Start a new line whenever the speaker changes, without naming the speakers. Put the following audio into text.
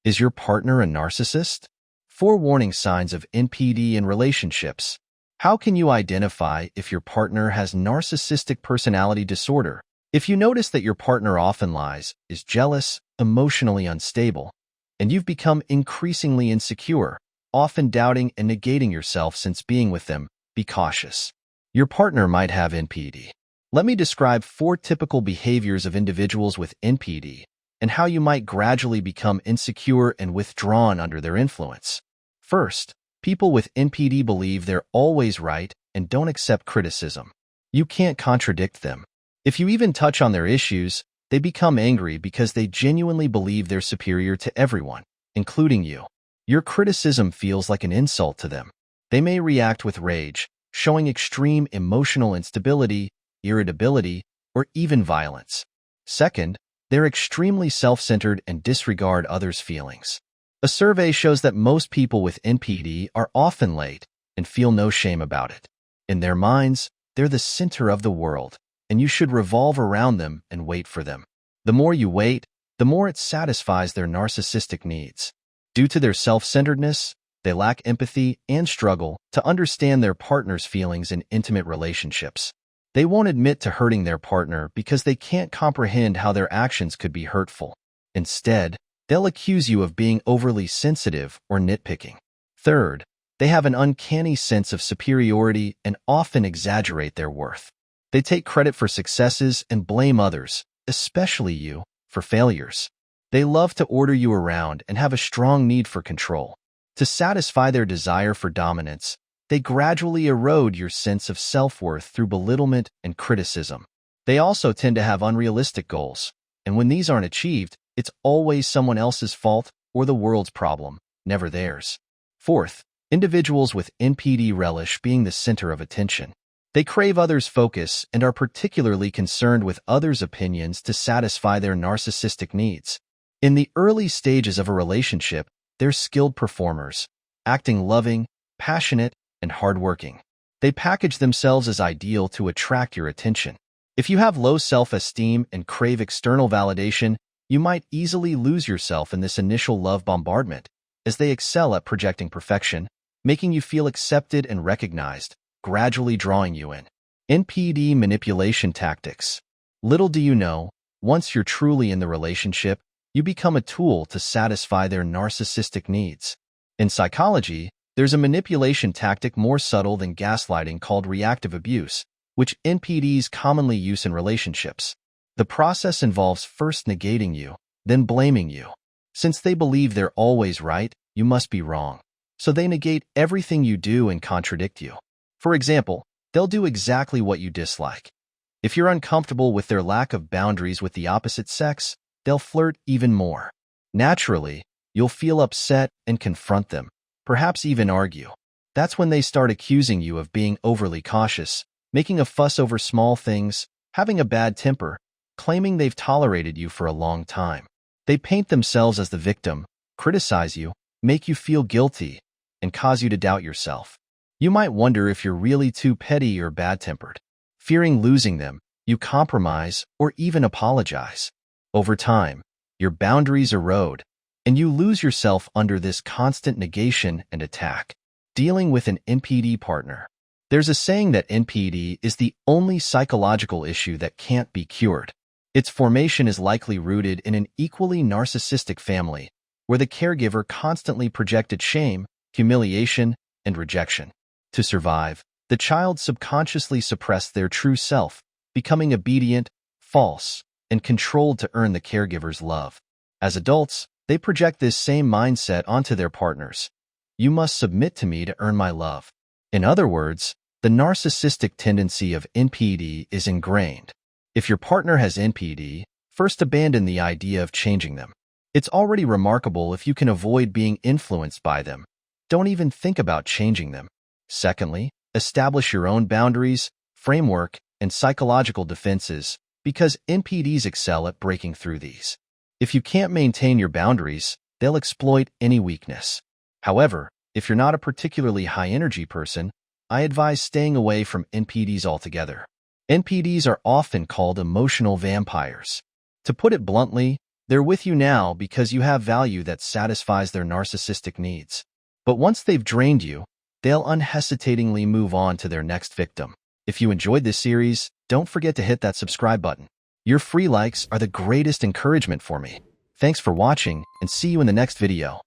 Is your partner a narcissist? 4 warning signs of NPD in relationships. How can you identify if your partner has narcissistic personality disorder? If you notice that your partner often lies, is jealous, emotionally unstable, and you've become increasingly insecure, often doubting and negating yourself since being with them, be cautious. Your partner might have NPD. Let me describe 4 typical behaviors of individuals with NPD and how you might gradually become insecure and withdrawn under their influence. First, people with NPD believe they're always right and don't accept criticism. You can't contradict them. If you even touch on their issues, they become angry because they genuinely believe they're superior to everyone, including you. Your criticism feels like an insult to them. They may react with rage, showing extreme emotional instability, irritability, or even violence. Second, they're extremely self-centered and disregard others' feelings. A survey shows that most people with NPD are often late and feel no shame about it. In their minds, they're the center of the world, and you should revolve around them and wait for them. The more you wait, the more it satisfies their narcissistic needs. Due to their self-centeredness, they lack empathy and struggle to understand their partner's feelings in intimate relationships. They won't admit to hurting their partner because they can't comprehend how their actions could be hurtful. Instead, they'll accuse you of being overly sensitive or nitpicking. Third, they have an uncanny sense of superiority and often exaggerate their worth. They take credit for successes and blame others, especially you, for failures. They love to order you around and have a strong need for control. To satisfy their desire for dominance, they gradually erode your sense of self-worth through belittlement and criticism. They also tend to have unrealistic goals, and when these aren't achieved, it's always someone else's fault or the world's problem, never theirs. Fourth, individuals with NPD relish being the center of attention. They crave others' focus and are particularly concerned with others' opinions to satisfy their narcissistic needs. In the early stages of a relationship, they're skilled performers, acting loving, passionate, and hardworking. They package themselves as ideal to attract your attention. If you have low self-esteem and crave external validation, you might easily lose yourself in this initial love bombardment, as they excel at projecting perfection, making you feel accepted and recognized, gradually drawing you in. NPD manipulation tactics. Little do you know, once you're truly in the relationship, you become a tool to satisfy their narcissistic needs. In psychology, there's a manipulation tactic more subtle than gaslighting called reactive abuse, which NPDs commonly use in relationships. The process involves first negating you, then blaming you. Since they believe they're always right, you must be wrong. So they negate everything you do and contradict you. For example, they'll do exactly what you dislike. If you're uncomfortable with their lack of boundaries with the opposite sex, they'll flirt even more. Naturally, you'll feel upset and confront them, perhaps even argue. That's when they start accusing you of being overly cautious, making a fuss over small things, having a bad temper, claiming they've tolerated you for a long time. They paint themselves as the victim, criticize you, make you feel guilty, and cause you to doubt yourself. You might wonder if you're really too petty or bad-tempered. Fearing losing them, you compromise or even apologize. Over time, your boundaries erode, and you lose yourself under this constant negation and attack. Dealing with an NPD partner. There's a saying that NPD is the only psychological issue that can't be cured. Its formation is likely rooted in an equally narcissistic family, where the caregiver constantly projected shame, humiliation, and rejection. To survive, the child subconsciously suppressed their true self, becoming obedient, false, and controlled to earn the caregiver's love. As adults, they project this same mindset onto their partners. You must submit to me to earn my love. In other words, the narcissistic tendency of NPD is ingrained. If your partner has NPD, first abandon the idea of changing them. It's already remarkable if you can avoid being influenced by them. Don't even think about changing them. Secondly, establish your own boundaries, framework, and psychological defenses, because NPDs excel at breaking through these. If you can't maintain your boundaries, they'll exploit any weakness. However, if you're not a particularly high-energy person, I advise staying away from NPDs altogether. NPDs are often called emotional vampires. To put it bluntly, They're with you now because you have value that satisfies their narcissistic needs. But once they've drained you, they'll unhesitatingly move on to their next victim. If you enjoyed this series, don't forget to hit that subscribe button. Your free likes are the greatest encouragement for me. Thanks for watching, and see you in the next video.